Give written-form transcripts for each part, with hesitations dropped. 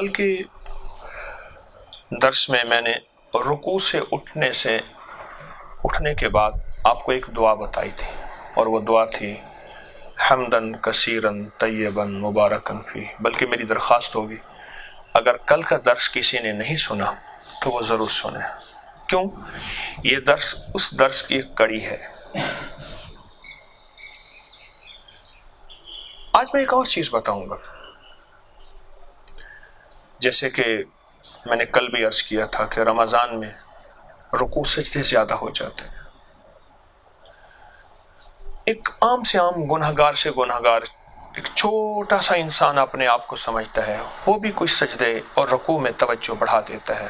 کل کے درس میں نے رکوع سے اٹھنے کے بعد آپ کو ایک دعا بتائی تھی، اور وہ دعا تھی حمدن کثیرن طیبن مبارکن فی۔ بلکہ میری درخواست ہوگی اگر کل کا درس کسی نے نہیں سنا تو وہ ضرور سنیں، کیوں؟ یہ درس اس درس کی ایک کڑی ہے۔ آج میں ایک اور چیز بتاؤں گا، جیسے کہ میں نے کل بھی عرض کیا تھا کہ رمضان میں رکوع سجدے زیادہ ہو جاتے ہیں۔ ایک عام سے عام گنہگار سے گنہگار ایک چھوٹا سا انسان اپنے آپ کو سمجھتا ہے، وہ بھی کچھ سجدے اور رکوع میں توجہ بڑھا دیتا ہے،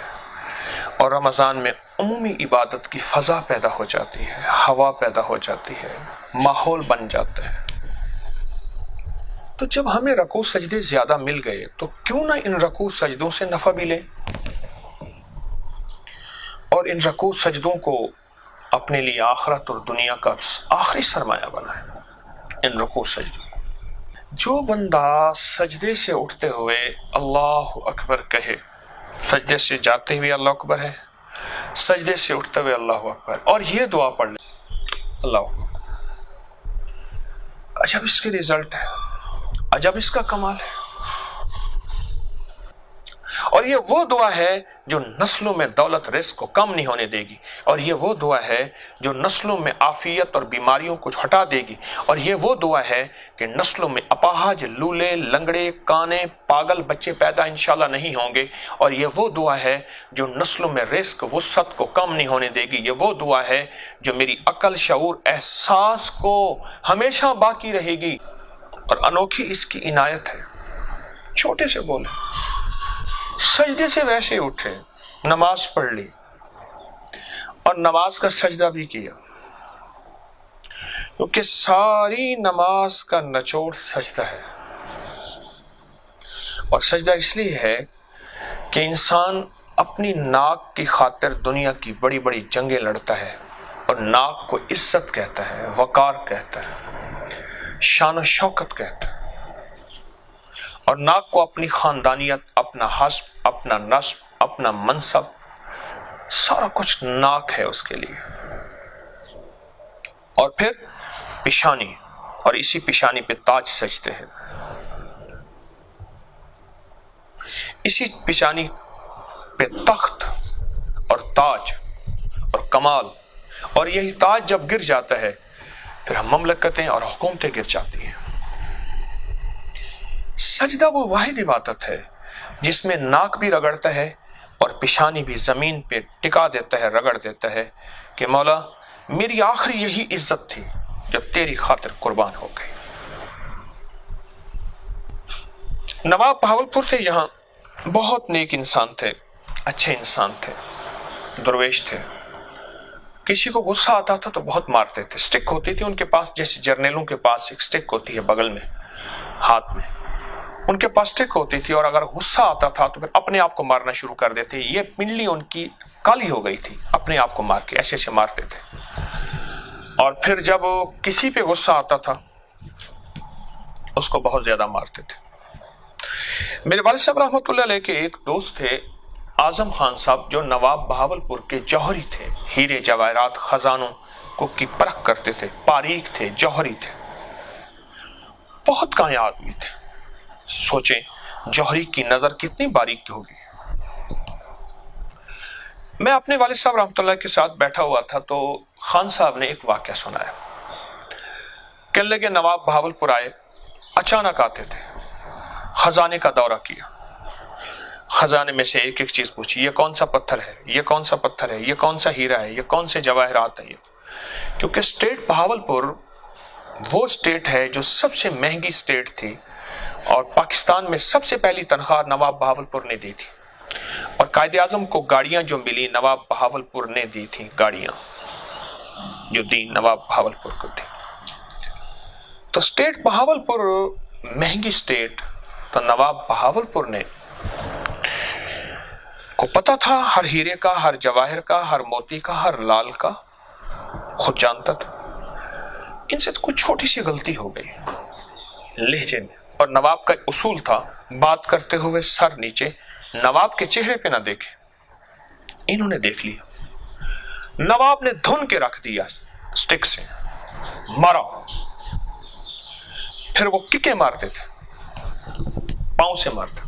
اور رمضان میں عمومی عبادت کی فضا پیدا ہو جاتی ہے، ہوا پیدا ہو جاتی ہے، ماحول بن جاتا ہے۔ تو جب ہمیں رکوع سجدے زیادہ مل گئے تو کیوں نہ ان رکوع سجدوں سے نفع بھی لیں، اور ان رکوع سجدوں کو اپنے لیے آخرت اور دنیا کا آخری سرمایہ بنائیں۔ ان رکوع سجدوں کو جو بندہ سجدے سے اٹھتے ہوئے اللہ اکبر کہے، سجدے سے جاتے ہوئے اللہ اکبر ہے، سجدے سے اٹھتے ہوئے اللہ اکبر، اور یہ دعا پڑھ لے اللہ اکبر، عجب اس کے رزلٹ ہے، عجب اس کا کمال ہے۔ اور یہ وہ دعا ہے جو نسلوں میں دولت رزق کو کم نہیں ہونے دے گی، اور یہ وہ دعا ہے جو نسلوں میں عافیت اور بیماریوں کو ہٹا دے گی، اور یہ وہ دعا ہے کہ نسلوں میں اپاہج، لولے، لنگڑے، کانے، پاگل بچے پیدا انشاءاللہ نہیں ہوں گے، اور یہ وہ دعا ہے جو نسلوں میں رزق وسعت کو کم نہیں ہونے دے گی۔ یہ وہ دعا ہے جو میری عقل، شعور، احساس کو ہمیشہ باقی رہے گی، اور انوکھی اس کی عنایت ہے۔ چھوٹے سے بولے، سجدے سے ویسے اٹھے، نماز پڑھ لی اور نماز کا سجدہ بھی کیا، کیونکہ ساری نماز کا نچوڑ سجدہ ہے۔ اور سجدہ اس لیے ہے کہ انسان اپنی ناک کی خاطر دنیا کی بڑی بڑی جنگیں لڑتا ہے، اور ناک کو عزت کہتا ہے، وقار کہتا ہے، شان و شوکت کہتا ہے، اور ناک کو اپنی خاندانیت، اپنا حسب، اپنا نسب، اپنا منصب، سارا کچھ ناک ہے اس کے لیے۔ اور پھر پیشانی، اور اسی پیشانی پہ تاج سجتے ہیں، اسی پیشانی پہ تخت اور تاج اور کمال، اور یہی تاج جب گر جاتا ہے پھر ہم مملکتیں اور حکومتیں گر جاتی ہیں۔ سجدہ وہ واحد عبادت ہے جس میں ناک بھی رگڑتا ہے اور پیشانی بھی زمین پہ ٹکا دیتا ہے، رگڑ دیتا ہے کہ مولا میری آخری یہی عزت تھی جو تیری خاطر قربان ہو گئی۔ نواب بہاولپور تھے، یہاں بہت نیک انسان تھے، اچھے انسان تھے، درویش تھے۔ کسی کو غصہ آتا تھا تو بہت مارتے تھے، سٹک ہوتی تھی ان کے پاس، جیسے جرنیلوں کے پاس ایک سٹک ہوتی ہے بغل میں، ہاتھ میں، ان کے پاس سٹک ہوتی تھی، اور اگر غصہ آتا تھا تو پھر اپنے آپ کو مارنا شروع کر دیتے۔ یہ پنڈلی ان کی کالی ہو گئی تھی، اپنے آپ کو مار کے ایسے ایسے مارتے تھے، اور پھر جب کسی پہ غصہ آتا تھا اس کو بہت زیادہ مارتے تھے۔ میرے والد صاحب رحمۃ اللہ علیہ کے ایک دوست تھے اعظم خان صاحب، جو نواب بہاولپور کے جوہری تھے، ہیرے جواہرات خزانوں کو کی پرکھ کرتے تھے، باریک تھے، جوہری تھے، بہت کائیں آدمی تھے۔ سوچیں جوہری کی نظر کتنی باریک ہوگی۔ میں اپنے والد صاحب رحمۃ اللہ کے ساتھ بیٹھا ہوا تھا تو خان صاحب نے ایک واقعہ سنایا۔ کہنے لگے نواب بہاولپور آئے، اچانک آتے تھے، خزانے کا دورہ کیا، خزانے میں سے ایک ایک چیز پوچھی، یہ کون سا پتھر ہے، یہ کون سا پتھر ہے، یہ کون سا ہیرا ہے، یہ کون سے جواہرات ہیں۔ کیونکہ اسٹیٹ بہاولپور وہ اسٹیٹ ہے جو سب سے مہنگی اسٹیٹ تھی، اور پاکستان میں سب سے پہلی تنخواہ نواب بہاولپور نے دی تھی، اور قائد اعظم کو گاڑیاں جو ملی نواب بہاولپور نے دی تھی، گاڑیاں جو دی نواب بہاولپور کو تھی۔ تو اسٹیٹ بہاولپور مہنگی اسٹیٹ، تو نواب بہاولپور نے کو پتا تھا ہر ہیرے کا، ہر جواہر کا، ہر موتی کا، ہر لال کا، خود جانتا تھا۔ ان سے کچھ چھوٹی سی غلطی ہو گئی لہجے میں، اور نواب کا اصول تھا بات کرتے ہوئے سر نیچے، نواب کے چہرے پہ نہ دیکھے۔ انہوں نے دیکھ لیا، نواب نے دھن کے رکھ دیا، سٹک سے مارا، پھر وہ ککیں مارتے تھے، پاؤں سے مارتے۔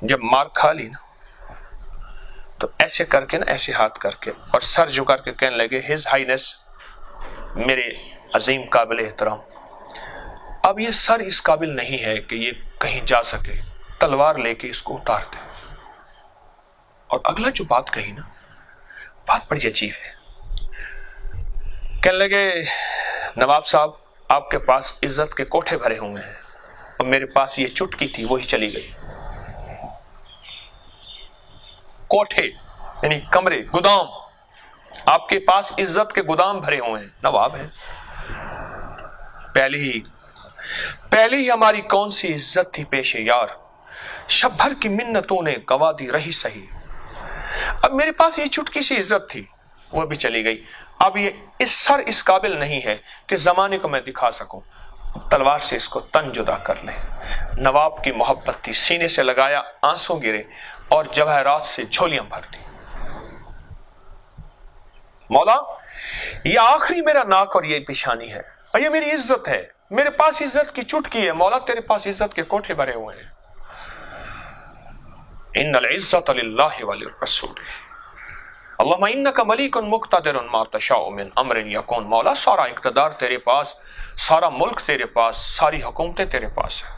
جب مار کھا لی نا تو ایسے کر کے نا، ایسے ہاتھ کر کے اور سر جھکا کے کہنے لگے، ہز ہائینس، میرے عظیم قابل احترام، اب یہ سر اس قابل نہیں ہے کہ یہ کہیں جا سکے، تلوار لے کے اس کو اتار دے۔ اور اگلا جو بات کہی نا، بات بڑی عجیب ہے۔ کہنے لگے، نواب صاحب آپ کے پاس عزت کے کوٹھے بھرے ہوئے ہیں اور میرے پاس یہ چٹکی تھی، وہی چلی گئی۔ کوٹھے یعنی کمرے، گودام، آپ کے پاس عزت کے گودام بھرے ہوئے ہیں، نواب ہیں۔ پہلے ہی ہماری کون سی عزت تھی پیش یار، شب بھر کی منتوں نے گوا دی رہی سہی۔ اب میرے پاس یہ چٹکی سی عزت تھی، وہ بھی چلی گئی۔ اب یہ سر اس قابل نہیں ہے کہ زمانے کو میں دکھا سکوں، تلوار سے اس کو تن جدا کر لیں۔ نواب کی محبت تھی، سینے سے لگایا، آنسو گرے اور جواہرات سے جھولیاں بھر دی۔ مولا یہ آخری میرا ناک اور یہ پیشانی ہے، اور یہ میری عزت ہے، میرے پاس عزت کی چٹکی ہے، مولا تیرے پاس عزت کے کوٹھے بھرے ہوئے ہیں۔ ان العزت للہ وللرسول اللہم انک ملیک مقتدر ما تشاء من امر یکون، مولا سارا اقتدار تیرے پاس، سارا ملک تیرے پاس، ساری حکومتیں تیرے پاس ہیں۔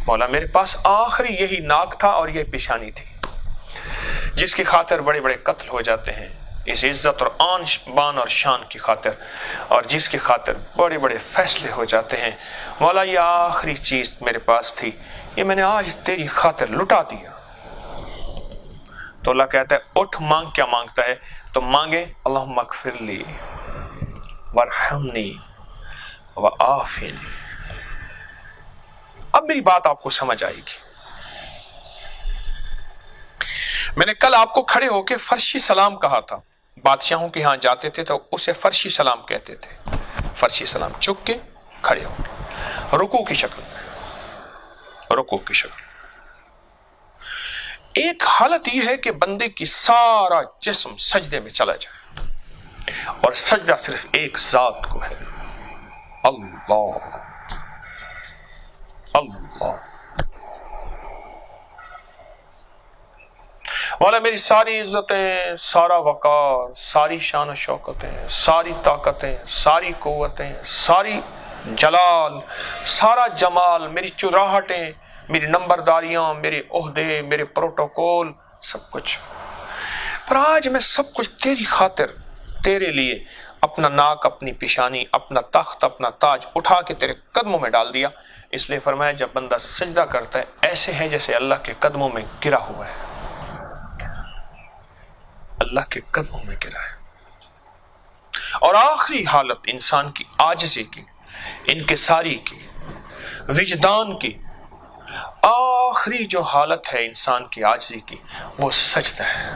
مولا میرے پاس آخری یہی ناک تھا اور یہ پیشانی تھی، جس کی خاطر بڑے بڑے قتل ہو جاتے ہیں، اس عزت اور آن بان اور شان کی خاطر، اور جس کی خاطر بڑے بڑے فیصلے ہو جاتے ہیں۔ مولا یہ آخری چیز میرے پاس تھی، یہ میں نے آج تیری خاطر لٹا دیا۔ تو اللہ کہتا ہے اٹھ مانگ، کیا مانگتا ہے؟ تو مانگے اللہم اغفر لی وارحمنی وعافنی۔ اب میری بات آپ کو سمجھ آئے گی۔ میں نے کل آپ کو کھڑے ہو کے فرشی سلام کہا تھا، بادشاہوں کے ہاں جاتے تھے تو اسے فرشی سلام کہتے تھے۔ فرشی سلام چک کے کھڑے ہو کے رکوع کی شکل میں، رکوع کی شکل۔ ایک حالت یہ ہے کہ بندے کی سارا جسم سجدے میں چلا جائے، اور سجدہ صرف ایک ذات کو ہے، اللہ اللہ۔ مولا میری ساری عزتیں، سارا وقار، ساری شان و شوکتیں، ساری طاقتیں، ساری قوتیں، ساری جلال، سارا جمال، میری چراہٹیں، میری نمبرداریاں، میرے عہدے، میرے پروٹوکول، سب کچھ، پر آج میں سب کچھ تیری خاطر، تیرے لیے اپنا ناک، اپنی پیشانی، اپنا تخت، اپنا تاج اٹھا کے تیرے قدموں میں ڈال دیا۔ اس لیے فرمایا جب بندہ سجدہ کرتا ہے ایسے ہے جیسے اللہ کے قدموں میں گرا ہوا ہے، اللہ کے قدموں میں گرا ہے۔ اور آخری حالت انسان کی عاجزی کی، انکساری کی، وجدان کی، آخری جو حالت ہے انسان کی عاجزی کی، وہ سجدہ ہے۔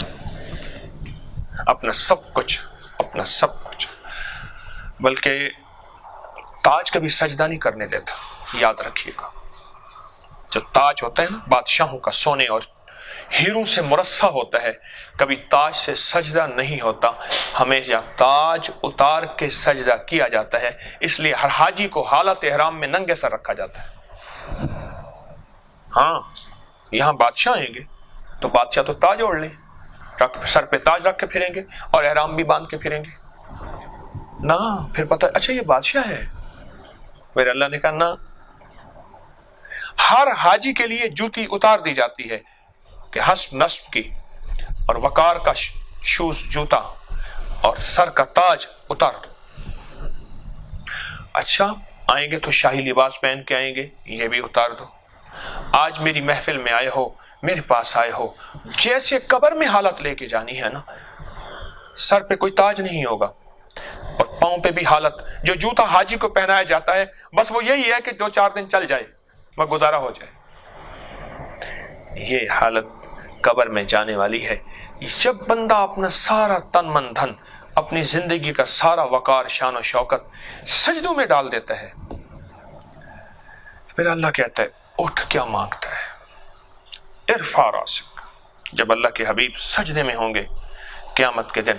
اپنا سب کچھ، اپنا سب کچھ، بلکہ تاج کبھی سجدہ نہیں کرنے دیتا، یاد رکھیے گا۔ جو تاج ہوتا ہے نا بادشاہوں کا، سونے اور ہیروں سے مرصع ہوتا ہے، کبھی تاج سے سجدہ نہیں ہوتا، ہمیشہ تاج اتار کے سجدہ کیا جاتا ہے۔ اس لیے ہر حاجی کو حالت احرام میں ننگے سر رکھا جاتا ہے۔ ہاں یہاں بادشاہ آئیں گے تو بادشاہ تو تاج اوڑھ لیں، سر پہ تاج رکھ کے پھریں گے اور احرام بھی باندھ کے پھریں گے نا، پھر پتہ اچھا یہ بادشاہ ہے۔ میرے اللہ نے کہا نا، ہر حاجی کے لیے جوتی اتار دی جاتی ہے کہ حسب نصب کی، اور وقار کا شوز جوتا اور سر کا تاج اتار دو۔ اچھا آئیں گے تو شاہی لباس پہن کے آئیں گے، یہ بھی اتار دو۔ آج میری محفل میں آئے ہو، میرے پاس آئے ہو، جیسے قبر میں حالت لے کے جانی ہے نا، سر پہ کوئی تاج نہیں ہوگا اور پاؤں پہ بھی حالت، جو جوتا حاجی کو پہنایا جاتا ہے بس وہ یہی ہے کہ 2-4 دن چل جائے، وہ گزارا ہو جائے۔ یہ حالت قبر میں جانے والی ہے جب بندہ اپنا سارا تن من دھن، اپنی زندگی کا سارا وقار، شان و شوکت سجدوں میں ڈال دیتا ہے، پھر اللہ کہتا ہے اٹھ کیا مانگتا ہے، ارفع راسک۔ جب اللہ کے حبیب سجدے میں ہوں گے قیامت کے دن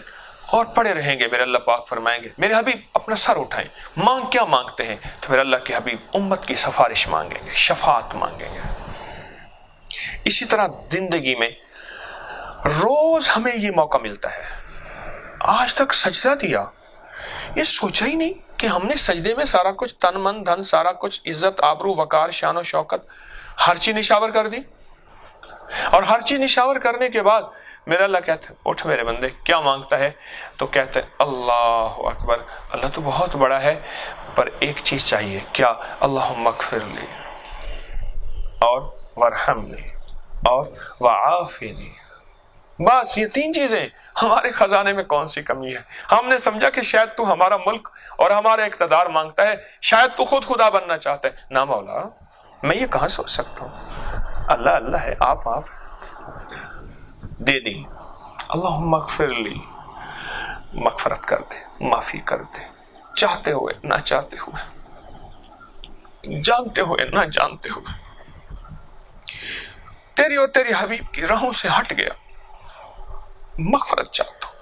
اور پڑے رہیں گے، میرے اللہ پاک فرمائیں گے میرے حبیب اپنا سر اٹھائیں، مانگ کیا مانگتے ہیں؟ تو پھر اللہ کے حبیب امت کی سفارش مانگیں گے، شفاعت مانگیں گے۔ اسی طرح زندگی میں روز ہمیں یہ موقع ملتا ہے۔ آج تک سجدہ دیا، یہ سوچا ہی نہیں کہ ہم نے سجدے میں سارا کچھ تن من دھن، سارا کچھ عزت آبرو وقار شان و شوکت ہر چیز نشاور کر دی، اور ہر چیز نشاور کرنے کے بعد میرا اللہ کہتا ہے اٹھ میرے بندے کیا مانگتا ہے؟ تو کہتے ہیں اللہ اکبر، اللہ تو بہت بڑا ہے پر ایک چیز چاہیے، کیا؟ اللہم اغفر لی اور ورحمنی اور وعافنی۔ بس یہ تین چیزیں ہمارے خزانے میں کون سی کمی ہے؟ ہم نے سمجھا کہ شاید تو ہمارا ملک اور ہمارا اقتدار مانگتا ہے، شاید تو خود خدا بننا چاہتا ہے۔ نہ مولا، میں یہ کہاں سوچ سکتا ہوں، اللہ اللہ ہے، آپ دے دی۔ اللہم اغفر لی، مغفرت کر دے، معافی کر دے، چاہتے ہوئے نہ چاہتے ہوئے، جانتے ہوئے نہ جانتے ہوئے، تیری اور تیری حبیب کی راہوں سے ہٹ گیا، مغفرت چاہتا ہوں،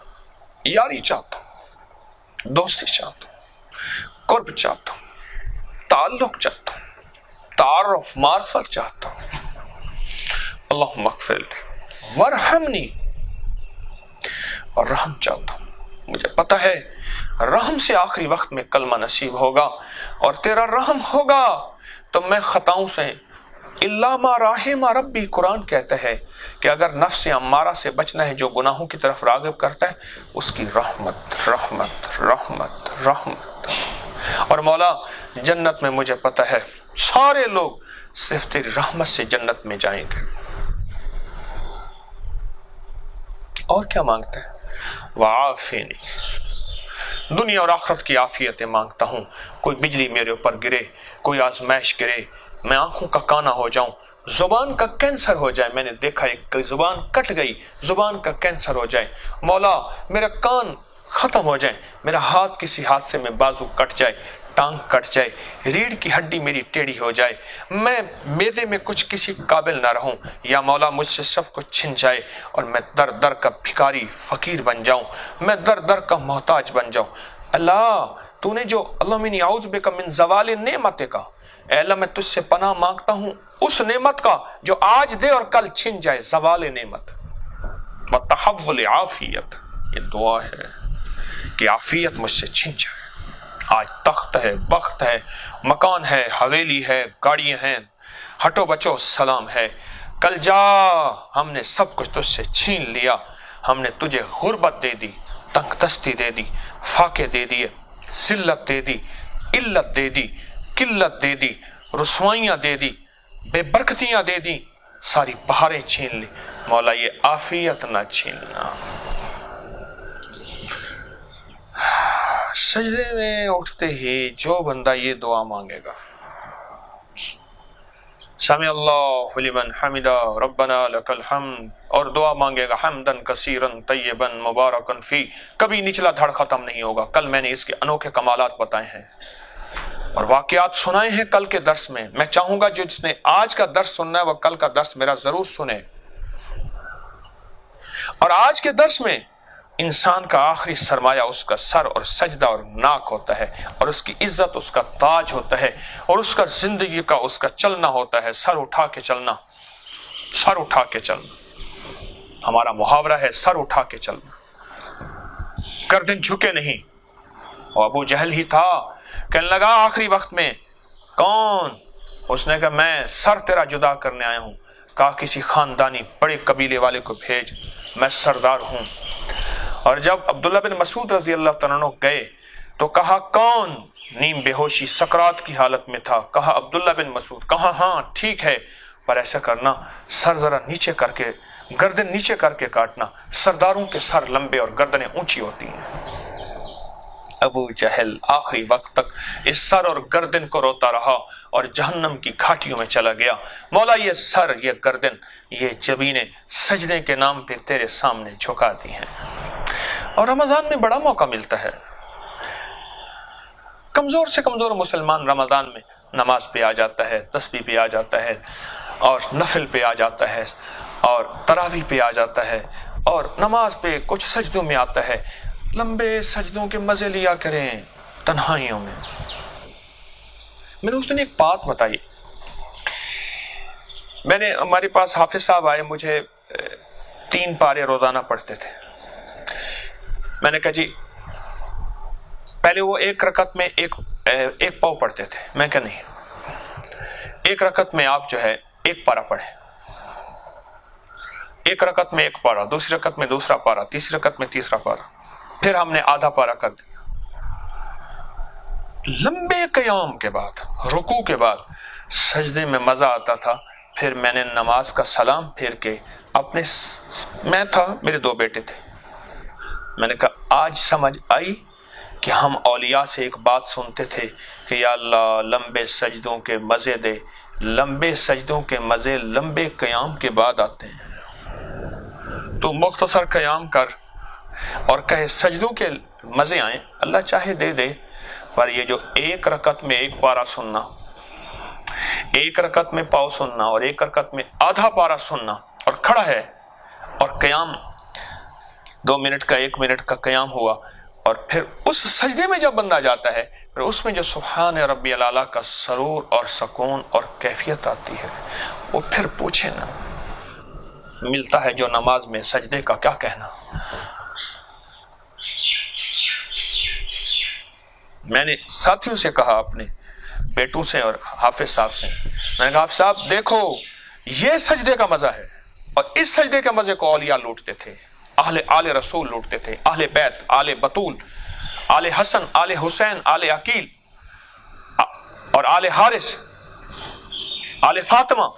یاری چاہتا ہوں، دوستی چاہتا ہوں، قرب چاہتا ہوں، تعلق چاہتا ہوں، تعارف معرفت چاہتا ہوں۔ اللہم اغفر لی ورحمنی، اور رحم چاہتا ہوں۔ مجھے پتہ ہے رحم سے آخری وقت میں کلمہ نصیب ہوگا اور تیرا رحم ہوگا تو میں خطاؤں سے الا ما رحم ربی، قرآن کہتا ہے کہ اگر نفس امارہ سے بچنا ہے جو گناہوں کی طرف راغب کرتا ہے، اس کی رحمت رحمت رحمت رحمت۔ اور مولا جنت میں مجھے پتہ ہے سارے لوگ صرف تیری رحمت سے جنت میں جائیں گے۔ اور کیا مانگتا ہے؟ وعافنی، دنیا اور آخرت کی عافیتیں مانگتا ہوں۔ کوئی بجلی میرے اوپر گرے، کوئی آزمائش گرے، میں آنکھوں کا کانا ہو جاؤں، زبان کا کینسر ہو جائے، میں نے دیکھا ایک زبان کٹ گئی، زبان کا کینسر ہو جائے، مولا میرا کان ختم ہو جائے، میرا ہاتھ کسی حادثے میں بازو کٹ جائے، ٹانگ کٹ جائے، ریڑھ کی ہڈی میری ٹیڑھی ہو جائے، میں میدے میں کچھ کسی قابل نہ رہوں، یا مولا مجھ سے سب کچھ چھن جائے اور میں در در کا بھکاری فقیر بن جاؤں، میں در در کا محتاج بن جاؤں۔ اللہ تو نے جو اللہم انی اعوذ بک من زوال نعمتک، اے اللہ میں تجھ سے پناہ مانگتا ہوں اس نعمت کا جو آج دے اور کل چھن جائے، زوال نعمت، وتحول عافیت، یہ دعا ہے کہ عافیت مجھ سے چھن جائے۔ آج تخت ہے، بخت ہے، مکان ہے، حویلی ہے، گاڑیاں ہیں، ہٹو بچو سلام ہے، کل جا ہم نے سب کچھ تجھ سے چھین لیا، ہم نے تجھے غربت دے دی، تنگ دستی دے دی، فاقے دے دیے، ذلت دے دی، علت دے دی، قلت دے دی، رسوائیاں دے دی، بے برکتیاں دے دی، ساری بہاریں چھین لی، مولا یہ عافیت نہ چھیننا۔ سجدے میں اٹھتے ہی جو بندہ یہ دعا مانگے گا، سمع اللہ لمن حمدہ ربنا لک الحمد، اور دعا مانگے گا حمدن کثیرن طیبن مبارکن فی، کبھی نچلا دھڑ ختم نہیں ہوگا۔ کل میں نے اس کے انوکھے کمالات بتائے ہیں اور واقعات سنائے ہیں کل کے درس میں۔ میں چاہوں گا جو جس نے آج کا درس سننا ہے وہ کل کا درس میرا ضرور سنے۔ اور آج کے درس میں انسان کا آخری سرمایہ اس کا سر اور سجدہ اور ناک ہوتا ہے، اور اس کی عزت اس کا تاج ہوتا ہے، اور اس کا زندگی کا اس کا چلنا ہوتا ہے، سر اٹھا کے چلنا، سر اٹھا کے چلنا۔ ہمارا محاورہ ہے سر اٹھا کے چلنا، گردن جھکے نہیں۔ اور ابو جہل ہی تھا، کہنے لگا آخری وقت میں کون؟ اس نے کہا میں سر تیرا جدا کرنے آیا ہوں۔ کہا کسی خاندانی بڑے قبیلے والے کو بھیج، میں سردار ہوں۔ اور جب عبداللہ بن مسعود رضی اللہ تعالیٰ عنہ گئے تو کہا کون؟ نیم بے ہوشی سکرات کی حالت میں تھا۔ کہا عبداللہ بن مسعود۔ کہا ہاں ٹھیک ہے، پر ایسا کرنا سر ذرا نیچے کر کے، گردن نیچے کر کے کاٹنا، سرداروں کے سر لمبے اور گردنیں اونچی ہوتی ہیں۔ ابو جہل آخری وقت تک اس سر اور گردن کو روتا رہا اور جہنم کی گھاٹیوں میں چلا گیا۔ مولا یہ سر، یہ گردن، یہ جبینیں سجدے کے نام پہ تیرے سامنے جھکا دی ہیں۔ اور رمضان میں بڑا موقع ملتا ہے۔ کمزور سے کمزور مسلمان رمضان میں نماز پہ آ جاتا ہے، تسبیح پہ آ جاتا ہے، اور نفل پہ آ جاتا ہے، اور تراویح پہ آ جاتا ہے، اور نماز پہ کچھ سجدوں میں آتا ہے۔ لمبے سجدوں کے مزے لیا کریں تنہائیوں میں۔ میں نے اس دن ایک بات بتائی، ہمارے پاس حافظ صاحب آئے، مجھے 3 پارے روزانہ پڑھتے تھے۔ میں نے کہا جی، پہلے وہ ایک رکعت میں ایک پاؤ پڑھتے تھے۔ میں کہا نہیں، ایک رکعت میں آپ جو ہے ایک پارہ پڑھیں، ایک رکعت میں ایک پارہ، دوسری رکعت میں دوسرا پارہ، تیسری رکعت میں تیسرا پارہ، پھر ہم نے آدھا پارہ کر دیا۔ لمبے قیام کے بعد، رکوع کے بعد سجدے میں مزہ آتا تھا۔ پھر میں نے نماز کا سلام پھیر کے میں تھا، میرے 2 بیٹے تھے، میں نے کہا آج سمجھ آئی کہ ہم اولیاء سے ایک بات سنتے تھے کہ یا اللہ لمبے سجدوں کے مزے دے۔ لمبے سجدوں کے مزے لمبے قیام کے بعد آتے ہیں۔ تو مختصر قیام کر اور کہے سجدوں کے مزے آئیں، اللہ چاہے دے دے، پر یہ جو ایک رکعت میں ایک پارہ سننا، ایک رکعت میں پاؤ سننا، اور ایک رکعت میں آدھا پارہ سننا، اور کھڑا ہے اور قیام 2 منٹ کا 1 منٹ کا قیام ہوا، اور پھر اس سجدے میں جب بندہ جاتا ہے، پھر اس میں جو سبحان ربی الاعلیٰ کا سرور اور سکون اور کیفیت آتی ہے، وہ پھر پوچھے نا، ملتا ہے جو نماز میں سجدے کا کیا کہنا۔ میں نے ساتھیوں سے کہا، اپنے بیٹوں سے اور حافظ صاحب سے، میں نے کہا حافظ صاحب دیکھو، یہ سجدے کا مزہ ہے، اور اس سجدے کے مزے کو اولیاء لوٹتے تھے، آل رسول لوٹتے تھے، اہل بیت، آل بطول، آل حسن، آل حسین، آل عقیل، اور آل حارث، آل فاطمہ،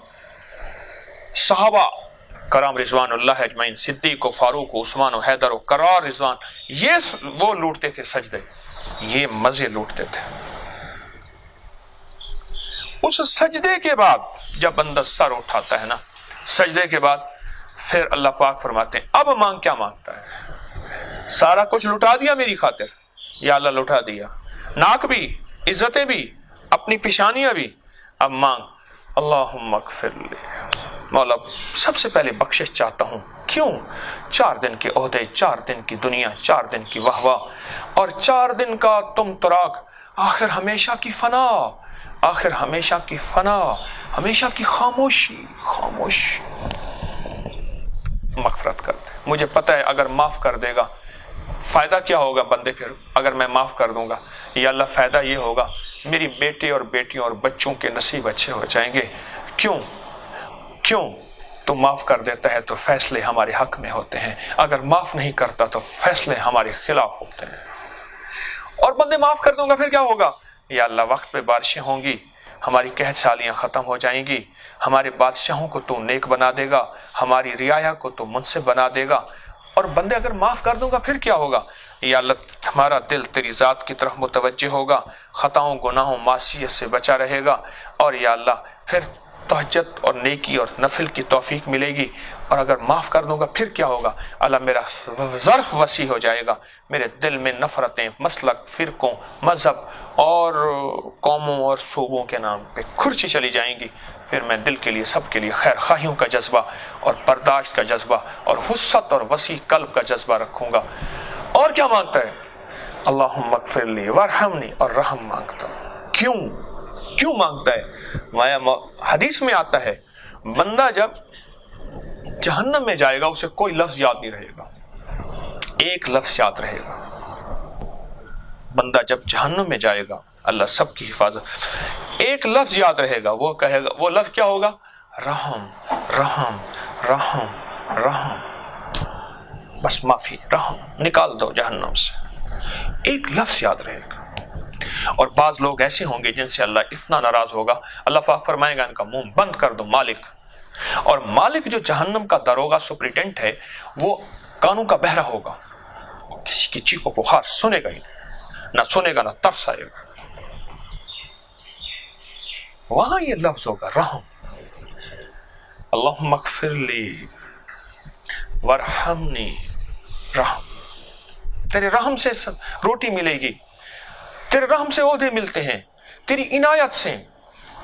صحابہ کرام رضوان اللہ اجمعین، صدیق و فاروق و عثمان و حیدر و کرار رضوان، یہ وہ لوٹتے تھے سجدے، یہ مزے لوٹتے تھے۔ اس سجدے کے بعد جب بندہ سر اٹھاتا ہے نا، سجدے کے بعد پھر اللہ پاک فرماتے ہیں اب مانگ، کیا مانگتا ہے؟ سارا کچھ لٹا دیا میری خاطر، یا اللہ لٹا دیا، ناک بھی، عزتیں بھی، اپنی پیشانیاں بھی، اب مانگ اللہم اغفر لی، مولا سب سے پہلے بخشش چاہتا ہوں۔ کیوں؟ 4 دن کے عہدے، 4 دن کی دنیا، 4 دن کی واہ، اور 4 دن کا تم تراک، آخر ہمیشہ کی فنا، آخر ہمیشہ کی فنا، ہمیشہ کی خاموشی، خاموشی۔ مغفرت کر دے، مجھے پتہ ہے اگر معاف کر دے گا فائدہ کیا ہوگا بندے، پھر اگر میں معاف کر دوں گا یا اللہ فائدہ یہ ہوگا میری بیٹے اور بیٹیوں اور بچوں کے نصیب اچھے ہو جائیں گے۔ کیوں؟ تو معاف کر دیتا ہے تو فیصلے ہمارے حق میں ہوتے ہیں، اگر معاف نہیں کرتا تو فیصلے ہمارے خلاف ہوتے ہیں۔ اور بندے معاف کر دوں گا پھر کیا ہوگا؟ یا اللہ وقت پہ بارشیں ہوں گی، ہماری قحط سالیاں ختم ہو جائیں گی، ہمارے بادشاہوں کو تو نیک بنا دے گا، ہماری رعایا کو تو منصف بنا دے گا۔ اور بندے اگر معاف کر دوں گا پھر کیا ہوگا؟ یا اللہ ہمارا دل تیری ذات کی طرف متوجہ ہوگا، خطاؤں گناہوں معصیت سے بچا رہے گا، اور یا اللہ پھر تہجد اور نیکی اور نفل کی توفیق ملے گی۔ اور اگر معاف کر دوں گا پھر کیا ہوگا؟ اللہ میرا ظرف وسیع ہو جائے گا، میرے دل میں نفرتیں، مسلک، فرقوں، مذہب اور قوموں اور صوبوں کے نام پہ کھرچی چلی جائیں گی، پھر میں دل کے لیے سب کے لیے خیر خواہیوں کا جذبہ اور برداشت کا جذبہ اور وسعت اور وسیع قلب کا جذبہ رکھوں گا۔ اور کیا مانگتا ہے؟ اللہم اغفر لی وارحمنی، اور رحم مانگتا ہوں۔ کیوں مانگتا ہے؟ حدیث میں آتا ہے بندہ جب جہنم میں جائے گا اسے کوئی لفظ یاد نہیں رہے گا، ایک لفظ یاد رہے گا۔ بندہ جب جہنم میں جائے گا، اللہ سب کی حفاظت، ایک لفظ یاد رہے گا، وہ کہے گا، وہ لفظ کیا ہوگا؟ رحم، رحم، رحم، رحم، بس معافی، رحم، نکال دو جہنم سے، ایک لفظ یاد رہے گا۔ اور بعض لوگ ایسے ہوں گے جن سے اللہ اتنا ناراض ہوگا، اللہ پاک فرمائے گا ان کا منہ بند کر دو مالک۔ اور مالک جو جہنم کا داروغہ سپرنٹینڈنٹ ہے، وہ کانوں کا بہرا ہوگا، کسی کی چیخ و پکار سنے گا ہی نہ سنے گا، نہ ترس آئے گا۔ وہاں یہ لفظ ہوگا رحم، اللہم اغفر لی وارحمنی، رحم، تیرے رحم سے روٹی ملے گی، تیرے رحم سے عہدے ملتے ہیں، تیری عنایت سے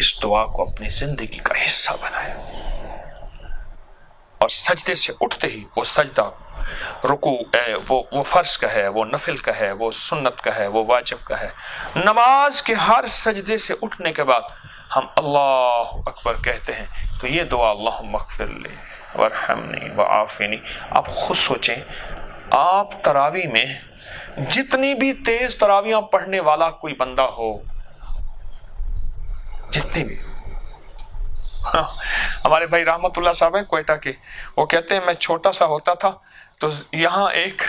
اس دعا کو اپنی زندگی کا حصہ بنائے، اور سجدے سے اٹھتے ہی وہ سجدہ رکوع ہے، وہ فرض کا ہے، وہ نفل کا ہے، وہ سنت کا ہے، وہ واجب کا ہے، نماز کے ہر سجدے سے اٹھنے کے بعد ہم اللہ اکبر کہتے ہیں، تو یہ دعا اللہم اغفر لی وارحمنی وعافنی۔ آپ خود سوچیں، آپ تراویح میں جتنی بھی تیز تراویحاں پڑھنے والا کوئی بندہ ہو، جتنی بھی، ہمارے بھائی رحمت اللہ صاحب ہیں کوئٹہ کے، وہ کہتے ہیں میں چھوٹا سا ہوتا تھا تو یہاں ایک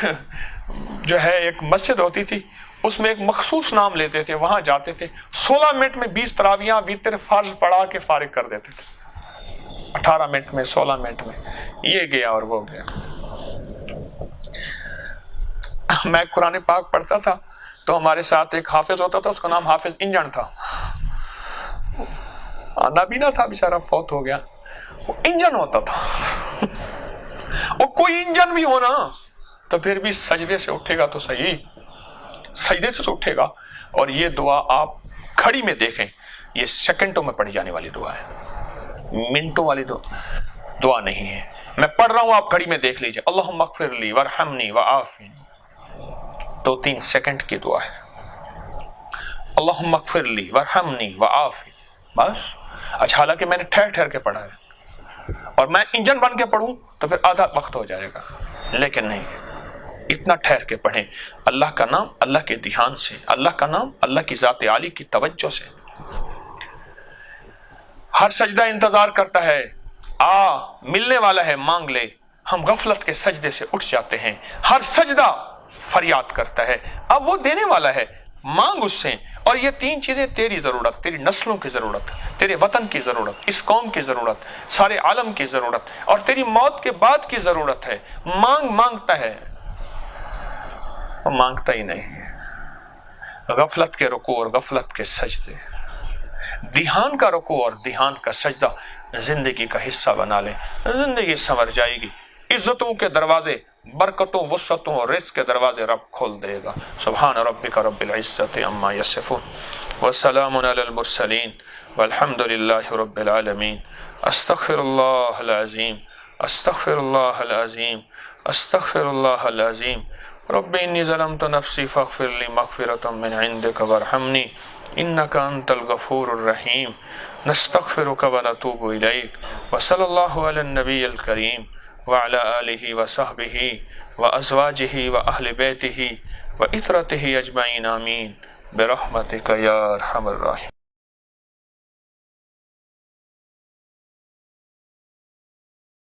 جو ہے ایک مسجد ہوتی تھی، اس میں ایک مخصوص نام لیتے تھے، وہاں جاتے تھے، 16 منٹ میں 20 تراویحاں وتر فرض پڑھا کے فارغ کر دیتے تھے، 18 منٹ میں، 16 منٹ میں، یہ گیا اور وہ گیا۔ میں قرآن پاک پڑھتا تھا تو ہمارے ساتھ ایک حافظ ہوتا تھا، اس کا نام حافظ انجن تھا، نابینا تھا بیچارہ، فوت ہو گیا، وہ انجن ہوتا تھا، وہ کوئی انجن بھی ہونا تو پھر بھی سجدے سے اٹھے گا تو صحیح، سجدے سے اٹھے گا۔ اور یہ دعا آپ کھڑی میں دیکھیں، یہ سیکنڈوں میں پڑھی جانے والی دعا ہے، منٹوں والی دعا نہیں ہے۔ میں پڑھ رہا ہوں، آپ گھڑی میں دیکھ لیجئے، اللہم اغفر لی وارحمنی وعافنی، 2-3 سیکنڈ کی دعا ہے، اللہم اغفر لی وارحمنی وعافنی، بس۔ اچھا، حالانکہ میں نے ٹھہر ٹھہر کے پڑھا ہے، اور میں انجن بن کے پڑھوں تو پھر آدھا وقت ہو جائے گا، لیکن نہیں، اتنا ٹھہر کے پڑھیں، اللہ کا نام اللہ کے دھیان سے، اللہ کا نام اللہ کی ذات عالی کی توجہ سے۔ ہر سجدہ انتظار کرتا ہے، ملنے والا ہے، مانگ لے۔ ہم غفلت کے سجدے سے اٹھ جاتے ہیں، ہر سجدہ فریاد کرتا ہے، اب وہ دینے والا ہے، مانگ اس سے۔ اور یہ 3 چیزیں تیری ضرورت، تیری نسلوں کی ضرورت، تیرے وطن کی ضرورت، اس قوم کی ضرورت، سارے عالم کی ضرورت، اور تیری موت کے بعد کی ضرورت ہے۔ مانگتا ہے، وہ مانگتا ہی نہیں ہے۔ غفلت کے رکوع اور غفلت کے سجدے، دھیان کا رکوع اور دھیان کا سجدہ زندگی کا حصہ بنا لیں، زندگی سنور جائے گی۔ عزتوں کے دروازے، برکتوں، وسعتوں اور رزق کے دروازے رب کھول دے گا۔ سبحان ربک رب العزت عما یصفون وسلام علی المرسلین والحمد للہ رب العالمین۔ استغفر اللہ العظیم، استغفر اللہ العظیم، استغفر اللہ العظیم۔ رب انی ظلمت نفسی فاغفر لی مغفرۃ من عندک وارحمنی انک انت الغفور الرحیم۔ نستغفرک ونتوب الیک، وصلی اللہ علی النبی الکریم وعلی آلہ وصحبہ وازواجہ واہل بیتہ وعترتہ اجمعین، آمین برحمتک یا ارحم الراحمین۔